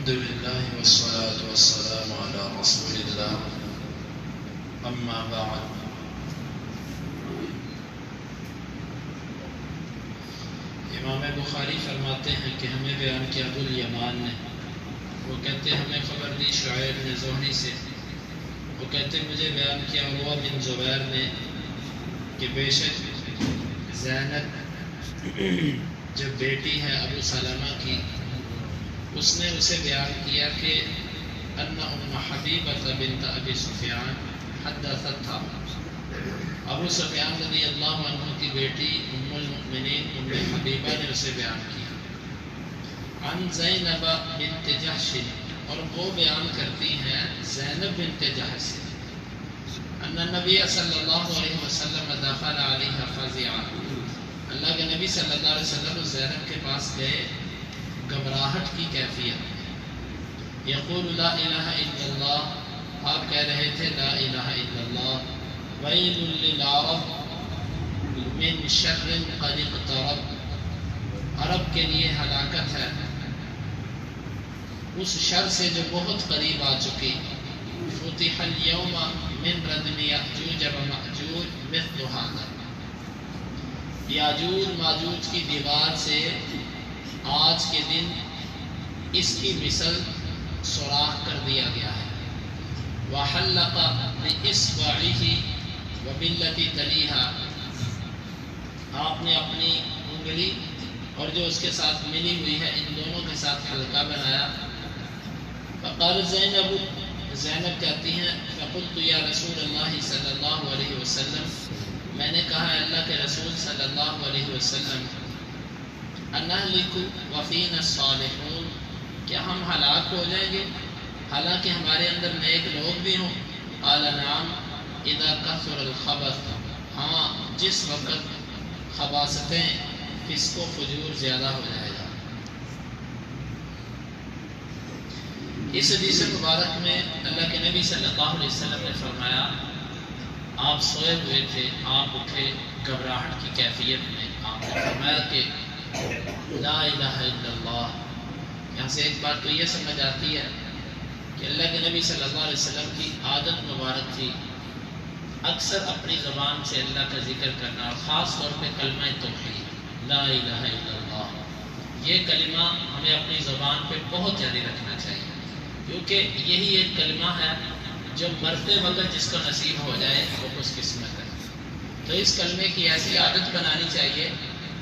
الحمدللہ والصلاة والسلام علی رسول اللہ اما بعد۔ امام بخاری فرماتے ہیں کہ ہمیں بیان کیا ابو الیمان نے، وہ کہتے ہمیں خبر دی شعیب نے زہری سے، وہ کہتے مجھے بیان کیا عروہ بن زبیر نے کہ بے شک زینب جو بیٹی ہے ابو سلمہ کی، اس نے اسے بیان کیا کہ ان ام حبیبہ بنت ابی سفیان حدثتھا، ابو سفیان رضی اللہ عنہ کی بیٹی ام المؤمنین ام حبیبہ نے اسے بیان کیا عن زینب بنت جحش، اور وہ بیان کرتی ہیں زینب بنت جحش سے، ان النبی صلی اللہ علیہ وسلم دخل علیہ فزعا، اللہ کے نبی صلی اللہ علیہ وسلم زینب کے پاس گئے گھبراہٹ کی کیفیت، یقول لا الہ الا اللہ، آپ کہہ رہے تھے لا الہ الا اللہ، ویل للعرب من شر قد اقترب، عرب کے لیے ہلاکت ہے اس شر سے جو بہت قریب آ چکی، فتح اليوم من ردم یأجوج ومأجوج مثل هذا، یاجوج ماجوج کی دیوار سے آج کے دن اس کی مثل سوراخ کر دیا گیا ہے، وحلق بإصبعه وبالتي تلیها، آپ نے اپنی انگلی اور جو اس کے ساتھ ملی ہوئی ہے ان دونوں کے ساتھ حلقہ بنایا، فقال زینب، زینب کہتی ہیں فقلت یا رسول اللہ صلی اللہ علیہ وسلم، میں نے کہا اللہ کے رسول صلی اللہ علیہ وسلم، انہلک وفینا الصالحون، کیا ہم ہلاک ہو جائیں گے حالانکہ ہمارے اندر نیک لوگ بھی ہوں؟ قال نعم اذا کثر الخبث، ہاں جس وقت خباثتیں فسق و فجور زیادہ ہو جائے گا۔ اس حدیث مبارک میں اللہ کے نبی صلی اللہ علیہ وسلم نے فرمایا آپ سوئے ہوئے تھے، آپ اٹھے گھبراہٹ کی کیفیت میں، آپ نے فرمایا کہ لا الہ الا اللہ۔ یہاں سے ایک بات تو یہ سمجھ آتی ہے کہ اللہ کے نبی صلی اللہ علیہ وسلم کی عادت مبارک تھی اکثر اپنی زبان سے اللہ کا ذکر کرنا، اور خاص طور پہ کلمہ توحید لا الہ الا اللہ، یہ کلمہ ہمیں اپنی زبان پہ بہت جاری رکھنا چاہیے، کیونکہ یہی ایک کلمہ ہے جو مرتے وقت جس کو نصیب ہو جائے وہ خوش قسمت ہے۔ تو اس کلمے کی ایسی عادت بنانی چاہیے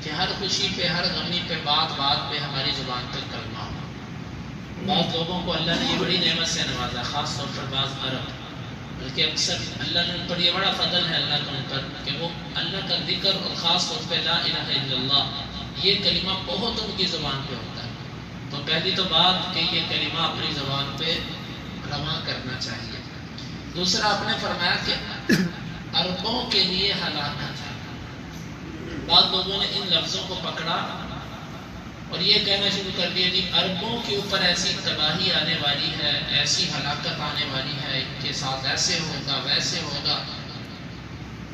کہ ہر خوشی پہ، ہر غمی پہ، بات بات پہ ہماری زبان پر کلمہ ہو۔ بعض لوگوں کو اللہ نے یہ بڑی نعمت سے نوازا، خاص طور پر بعض عرب، بلکہ اکثر اللہ نے ان پر یہ بڑا فضل ہے اللہ کا ان پر کہ وہ اللہ کا ذکر اور خاص طور پہ لا الہ الا اللہ یہ کلمہ بہت ان کی زبان پہ ہوتا ہے۔ تو پہلی تو بات کہ یہ کلمہ اپنی زبان پہ رواں کرنا چاہیے۔ دوسرا آپ نے فرمایا کہ عربوں کے لیے ہلاکت ہے، بعض لوگوں نے ان لفظوں کو پکڑا اور یہ کہنا شروع کر دیا جی عربوں کے اوپر ایسی تباہی آنے والی ہے، ایسی ہلاکت آنے والی ہے، ان کے ساتھ ایسے ہوگا ویسے ہوگا،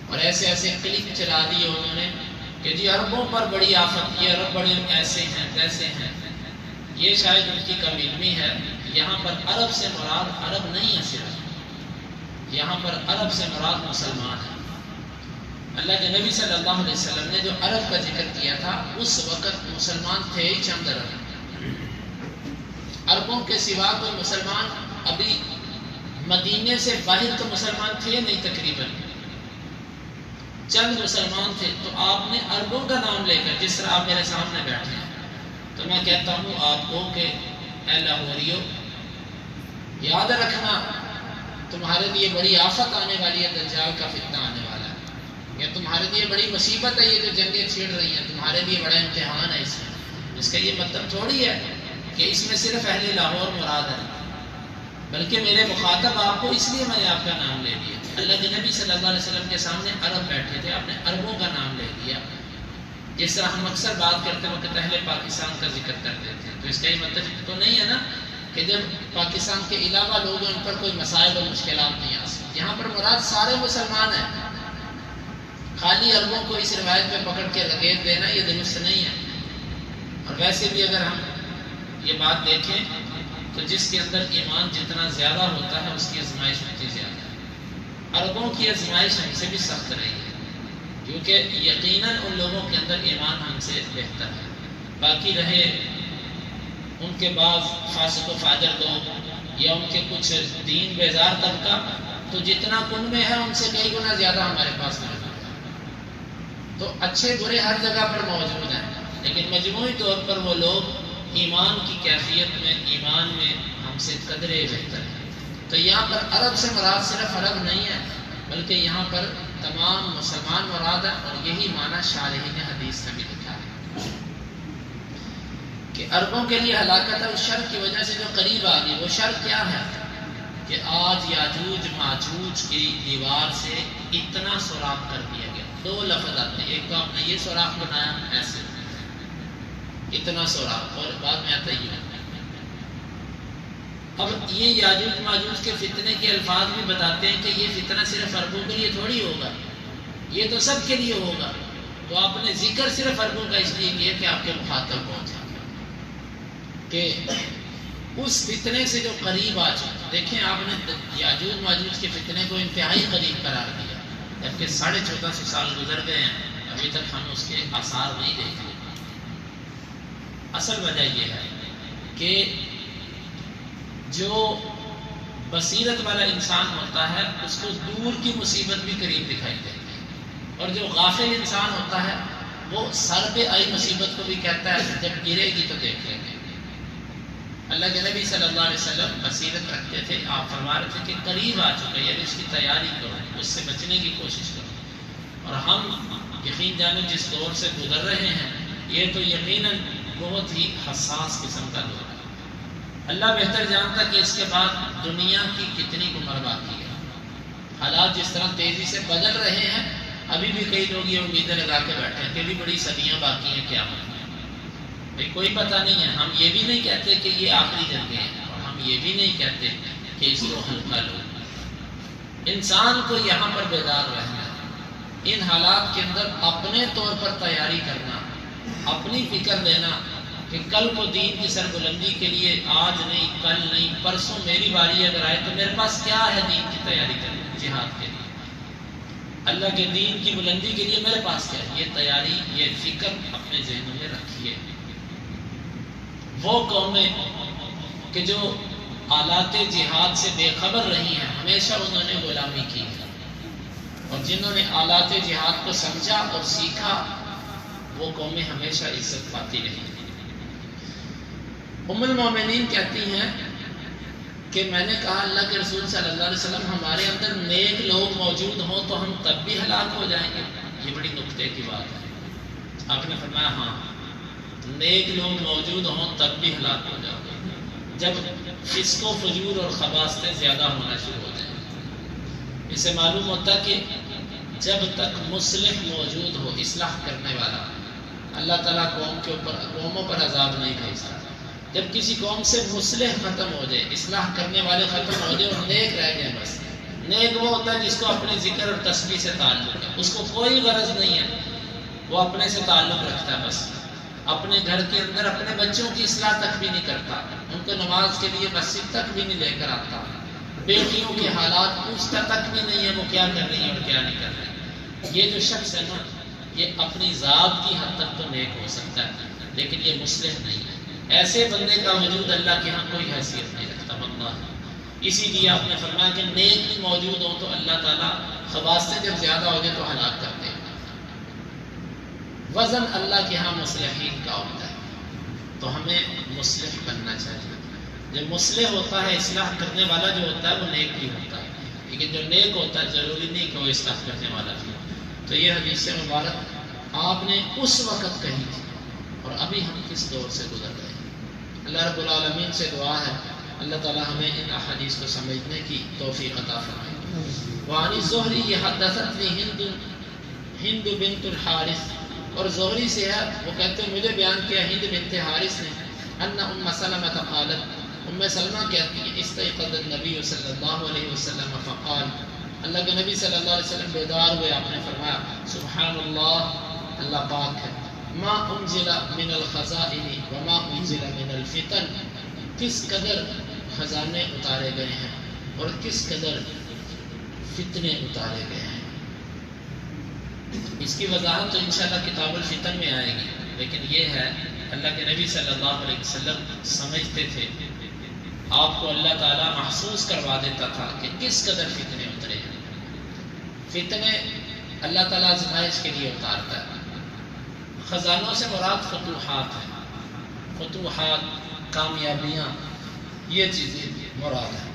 اور ایسے ایسے کلک چلا دیے انہوں نے کہ جی عربوں پر بڑی آفت، یہ عرب بڑے ایسے ہیں ویسے ہیں۔ یہ شاید ان کی کم علمی ہے، یہاں پر عرب سے مراد عرب نہیں ہے، صرف یہاں پر عرب سے مراد مسلمان ہے۔ اللہ کے نبی صلی اللہ علیہ وسلم نے جو عرب کا ذکر کیا تھا اس وقت مسلمان تھے ہی چند عرب، عربوں کے سوا کوئی مسلمان ابھی مدینے سے باہر تو مسلمان تھے نہیں، تقریباً چند مسلمان تھے۔ تو آپ نے عربوں کا نام لے کر، جس طرح آپ میرے سامنے بیٹھے ہیں، تو میں کہتا ہوں آپ کو کہ اے لاہوریو یاد رکھنا تمہارے لیے بڑی آفت آنے والی ہے، دجال کا فتنہ آنے والا ہے، یا تمہارے لیے بڑی مصیبت ہے یہ جو جنگیں چھڑ رہی ہیں، تمہارے لیے بڑا امتحان ہے اس کا یہ مطلب تھوڑی ہے کہ اس میں صرف اہل لاہور مراد ہے، بلکہ میرے مخاطب آپ کو اس لیے میں نے آپ کا نام لے لیا۔ اللہ کے نبی صلی اللہ علیہ وسلم کے سامنے عرب بیٹھے تھے، آپ نے عربوں کا نام لے لیا، جس طرح ہم اکثر بات کرتے وقت اہل پاکستان کا ذکر کرتے تھے، تو اس کا یہ مطلب تو نہیں ہے نا کہ جب پاکستان کے علاوہ لوگ ہیں ان پر کوئی مسائل اور مشکلات نہیں آ سکتی، یہاں پر مراد سارے مسلمان ہیں، خالی عربوں کو اس روایت میں پکڑ کے لگیت دینا یہ درست نہیں ہے۔ اور ویسے بھی اگر ہم یہ بات دیکھیں تو جس کے اندر ایمان جتنا زیادہ ہوتا ہے اس کی آزمائش اتنی زیادہ ہے۔ عربوں کی آزمائش ہم سے بھی سخت رہی ہے، کیونکہ یقیناً ان لوگوں کے اندر ایمان ہم سے بہتر ہے۔ باقی رہے ان کے بعض فاسق و فاجر لوگ یا ان کے کچھ دین بیزار طبقہ، تو جتنا ان میں ہے ان سے کئی گنا زیادہ ہمارے پاس موجود ہے۔ تو اچھے برے ہر جگہ پر موجود ہیں، لیکن مجموعی طور پر وہ لوگ ایمان کی کیفیت میں، ایمان میں ہم سے قدرے بہتر ہیں۔ تو یہاں پر عرب سے مراد صرف عرب نہیں ہے، بلکہ یہاں پر تمام مسلمان مراد ہے، اور یہی معنی شارحین حدیث نے بھی لکھا ہے کہ عربوں کے لیے ہلاکت ہے اس شر کی وجہ سے جو قریب آ گئی۔ وہ شر کیا ہے کہ آج یاجوج ماجوج کی دیوار سے اتنا سوراخ کر دیا گیا۔ دو لفظ آتے ہیں، ایک تو آپ نے یہ سوراخ بنایا ایسے اتنا سوراخ، اور بعد میں آتا یہ۔ اب یہ یاجوج ماجوج کے فتنے کے الفاظ بھی بتاتے ہیں کہ یہ فتنہ صرف عربوں کے لیے تھوڑی ہوگا، یہ تو سب کے لیے ہوگا۔ تو آپ نے ذکر صرف عربوں کا اس لیے کیا کہ آپ کے مخاطب پہنچا کہ اس فتنے سے جو قریب آ چکا۔ دیکھیں آپ نے یاجوج ماجوج کے فتنے کو انتہائی قریب قرار دیا، جبکہ 1450 سال گزر گئے ہیں، ابھی تک ہم اس کے آثار نہیں دیکھ رہے۔ اصل وجہ یہ ہے کہ جو بصیرت والا انسان ہوتا ہے اس کو دور کی مصیبت بھی قریب دکھائی دیتی ہے، اور جو غافل انسان ہوتا ہے وہ سر پہ آئی مصیبت کو بھی کہتا ہے جب گرے گی تو دیکھ لیں گے۔ اللہ کے نبی صلی اللہ علیہ وسلم بصیرت رکھتے تھے، آپ فرما رہے تھے کہ قریب آ چکا، یعنی اس کی تیاری کرو، اس سے بچنے کی کوشش کرو۔ اور ہم یقین جانو جس دور سے گزر رہے ہیں یہ تو یقیناً بہت ہی حساس قسم کا دور ہے۔ اللہ بہتر جانتا کہ اس کے بعد دنیا کی کتنی عمر باقی ہے۔ حالات جس طرح تیزی سے بدل رہے ہیں، ابھی بھی کئی لوگ یہ امیدیں لگا کے بیٹھے ہیں کہ بھی بڑی صدیاں باقی ہیں قیامت میں۔ بھائی کوئی پتہ نہیں ہے، ہم یہ بھی نہیں کہتے کہ یہ آخری جنگیں ہیں، اور ہم یہ بھی نہیں کہتے کہ اس کو ہلکا لو۔ انسان کو یہاں پر بیدار رہنا ہے، ان حالات کے اندر اپنے طور پر تیاری کرنا، اپنی فکر لینا کہ کل کو دین کی سربلندی کے لیے آج نہیں، کل نہیں، پرسوں میری باری اگر آئے تو میرے پاس کیا ہے دین کی تیاری کرنے، جہاد کے لیے، اللہ کے دین کی بلندی کے لیے میرے پاس کیا ہے۔ یہ تیاری، یہ فکر اپنے ذہن میں رکھیے۔ وہ قومیں کہ جو آلات جہاد سے بے خبر رہی ہیں، ہمیشہ انہوں نے غلامی کی ہے، اور جنہوں نے آلات جہاد کو سمجھا اور سیکھا وہ قومیں ہمیشہ عزت پاتی رہی۔ ام المومنین کہتی ہیں کہ میں نے کہا اللہ کے رسول صلی اللہ علیہ وسلم ہمارے اندر نیک لوگ موجود ہوں تو ہم تب بھی ہلاک ہو جائیں گے؟ یہ بڑی نکتے کی بات ہے۔ آپ نے فرمایا ہاں، نیک لوگ موجود ہوں تب بھی ہلاک ہو جاؤ گے جب فسق و فجور اور خباثتیں زیادہ ہونا شروع ہو جائیں۔ اس سے معلوم ہوتا کہ جب تک مصلح موجود ہو، اصلاح کرنے والا، اللہ تعالیٰ قوموں پر عذاب نہیں بھیجتا۔ جب کسی قوم سے مصلح ختم ہو جائے، اصلاح کرنے والے ختم ہو جائے اور نیک رہ گئے، بس نیک وہ ہوتا ہے جس کو اپنے ذکر اور تسبیح سے تعلق ہے، اس کو کوئی غرض نہیں ہے، وہ اپنے سے تعلق رکھتا ہے، بس اپنے گھر کے اندر اپنے بچوں کی اصلاح تک بھی نہیں کرتا، ان کو نماز کے لیے مسجد تک بھی نہیں لے کر آتا، بیٹیوں کے حالات پوچھتا تک بھی نہیں ہے وہ کیا کر رہی ہے اور کیا نہیں کر رہی۔ یہ جو شخص ہے نا، یہ اپنی ذات کی حد تک تو نیک ہو سکتا ہے، لیکن یہ مصلح نہیں ہے۔ ایسے بندے کا وجود اللہ کے ہاں کوئی حیثیت نہیں رکھتا، واللہ۔ اسی لیے آپ نے فرمایا کہ نیک بھی موجود ہوں تو اللہ تعالیٰ خباثتیں جب زیادہ ہو جائے تو ہلاک کرتے ہیں۔ وزن اللہ کے ہاں مصلحین کا ہوتا ہے، تو ہمیں مصلح بننا چاہیے۔ جب مصلح ہوتا ہے، اصلاح کرنے والا جو ہوتا ہے وہ نیک بھی ہوتا ہے، لیکن جو نیک ہوتا ہے ضروری نہیں کہ وہ اصلاح کرنے والا بھی ہو۔ تو یہ حدیث مبارک آپ نے اس وقت کہی تھی، اور ابھی ہم کس دور سے گزر رہے ہیں۔ اللہ رب العالمین سے دعا ہے اللہ تعالی ہمیں ان احادیث کو سمجھنے کی توفیق عطا فرمائے۔ وعن الزہری حدثتنی ہند بنت الحارث، اور زہری سے ہے، وہ کہتے ہیں مجھے بیان کیا ہند بنت حارث نے، ان ام سلمہ قالت، ام سلمہ کہتی ہیں استيقظ النبی صلی اللہ علیہ وسلم فقال، اللہ کے نبی صلی اللہ علیہ وسلم بیدار ہوئے، آپ نے فرمایا سبحان اللہ، اللہ پاک ہے، ما انزل من الخزائن وما انزل من الفتن، کس قدر خزانے اتارے گئے ہیں اور کس قدر فتنے اتارے گئے ہیں۔ اس کی وضاحت تو انشاءاللہ کتاب الفتن میں آئے گی، لیکن یہ ہے اللہ کے نبی صلی اللہ علیہ وسلم سمجھتے تھے، آپ کو اللہ تعالیٰ محسوس کروا دیتا تھا کہ کس قدر فتنے اترے ہیں۔ فتنے اللہ تعالیٰ آزمائش کے لیے اتارتا ہے۔ خزانوں سے مراد فتوحات ہیں، فتوحات، کامیابیاں، یہ چیزیں مراد ہیں۔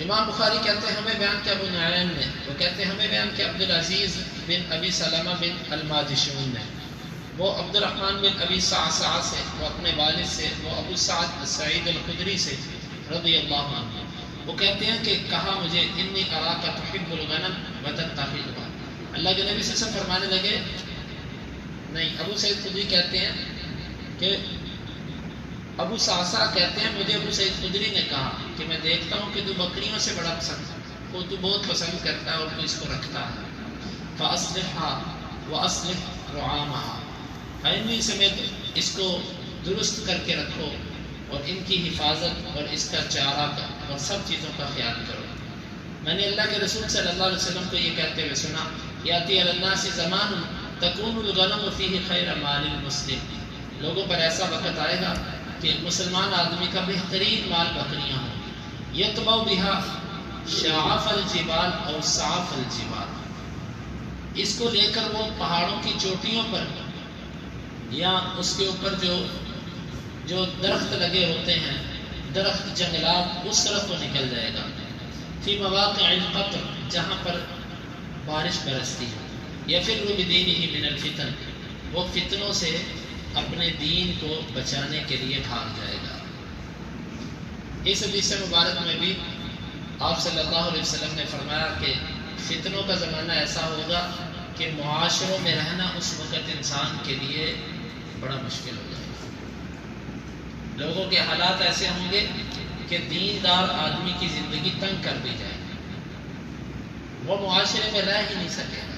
امام بخاری کہتے ہیں ہمیں بیان کیا ابو نعیم نے، وہ کہتے ہیں ہمیں بیان کیا عبدالعزیز بن ابی سلمہ بن الماجشون نے، وہ عبد الرحمن بن ابی صعصع سے، وہ اپنے والد سے، وہ ابو سعد سعید الخدری سے رضی اللہ عنہ، وہ کہتے ہیں کہ کہا مجھے انی اراک تحب الغنم وتتخذها، اللہ کے نبی صلی اللہ علیہ وسلم فرمانے لگے، نہیں، ابو سعید خدری کہتے ہیں کہ ابو صعصع کہتے ہیں مجھے ابو سعید خدری نے کہا کہ میں دیکھتا ہوں کہ تو بکریوں سے بڑا پسند، وہ تو بہت پسند کرتا ہے اور تو اس کو رکھتا ہے، فاصلحها واصلح رعامها، ان سمیت اس کو درست کر کے رکھو اور ان کی حفاظت اور اس کا چارہ اور سب چیزوں کا خیال کرو۔ میں نے اللہ کے رسول صلی اللہ علیہ وسلم کو یہ کہتے ہوئے سنا، یاتی علی الناس زمان تکون الغنم فیہ خیر مال المسلم، لوگوں پر ایسا وقت آئے گا کہ مسلمان آدمی کا بہترین مال بکریاں ہوں، یتبع بها شعاف الجبال اور صعاف الجبال، اس کو لے کر وہ پہاڑوں کی چوٹیوں پر یا اس کے اوپر جو درخت لگے ہوتے ہیں، درخت جنگلات، اس طرف وہ نکل جائے گا، فی مواقع القطر، جہاں پر بارش برستی ہے، یا پھر وہ بدینہ من الفتن، وہ فتنوں سے اپنے دین کو بچانے کے لیے بھاگ جائے گا۔ اس حدیث مبارک میں بھی آپ صلی اللہ علیہ وسلم نے فرمایا کہ فتنوں کا زمانہ ایسا ہوگا کہ معاشروں میں رہنا اس وقت انسان کے لیے بڑا مشکل ہو جائے گا، لوگوں کے حالات ایسے ہوں گے کہ دیندار آدمی کی زندگی تنگ کر دی جائے گی، وہ معاشرے میں رہ ہی نہیں سکے گا،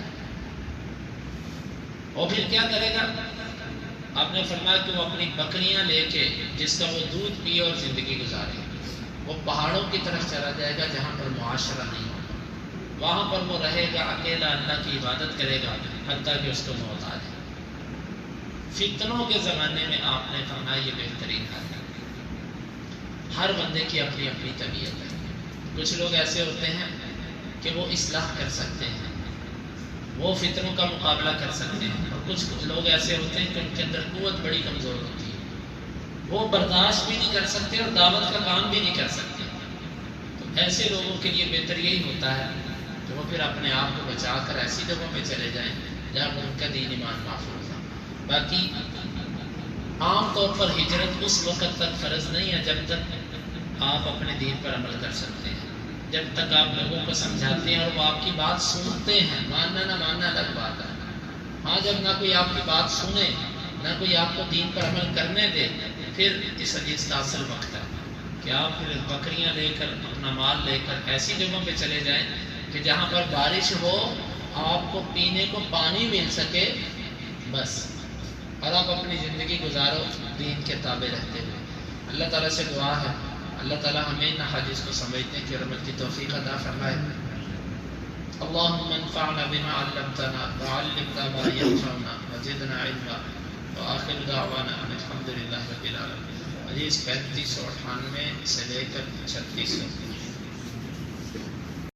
اور پھر کیا کرے گا؟ آپ نے فرمایا کہ وہ اپنی بکریاں لے کے جس کا وہ دودھ پیے اور زندگی گزارے، وہ پہاڑوں کی طرف چلا جائے گا جہاں پر معاشرہ نہیں ہوگا، وہاں پر وہ رہے گا، اکیلا اللہ کی عبادت کرے گا حتیٰ کہ اس کو موت آ جائے۔ فتنوں کے زمانے میں آپ نے فرمایا یہ بہترین حل ہے۔ ہر بندے کی اپنی اپنی طبیعت ہے، کچھ لوگ ایسے ہوتے ہیں کہ وہ اصلاح کر سکتے ہیں، وہ فتنوں کا مقابلہ کر سکتے ہیں، اور کچھ لوگ ایسے ہوتے ہیں کہ ان کے اندر قوت بڑی کمزور ہوتی ہے، وہ برداشت بھی نہیں کر سکتے اور دعوت کا کام بھی نہیں کر سکتے۔ تو ایسے لوگوں کے لیے بہتر یہی ہوتا ہے کہ وہ پھر اپنے آپ کو بچا کر ایسی جگہوں پہ چلے جائیں جہاں پر ان کا دین ایمان محفوظ ہے۔ باقی عام طور پر ہجرت اس وقت تک فرض نہیں ہے جب تک آپ اپنے دین پر عمل کر سکتے ہیں، جب تک آپ لوگوں کو سمجھاتے ہیں اور وہ آپ کی بات سنتے ہیں، ماننا نہ ماننا الگ بات ہے۔ ہاں، جب نہ کوئی آپ کی بات سنے، نہ کوئی آپ کو دین پر عمل کرنے دے، پھر اس حدیث کا اصل وقت ہے کہ آپ پھر بکریاں لے کر، اپنا مال لے کر ایسی جگہوں پہ چلے جائیں کہ جہاں پر بارش ہو، آپ کو پینے کو پانی مل سکے، بس، اور آپ اپنی زندگی گزارو دین کے تابع رہتے ہوئے۔ اللہ تعالیٰ سے دعا ہے اللہ تعالیٰ ہمیں ان حدیث کو سمجھنے کی اور عمل کی توفیق عطا فرمائے۔ اللهم انفعنا بما علمتنا وعلمنا ما ينفعنا وزدنا علما وآخر دعوانا ان الحمد لله رب العالمين۔ حدیث 3598 سے لے کر 36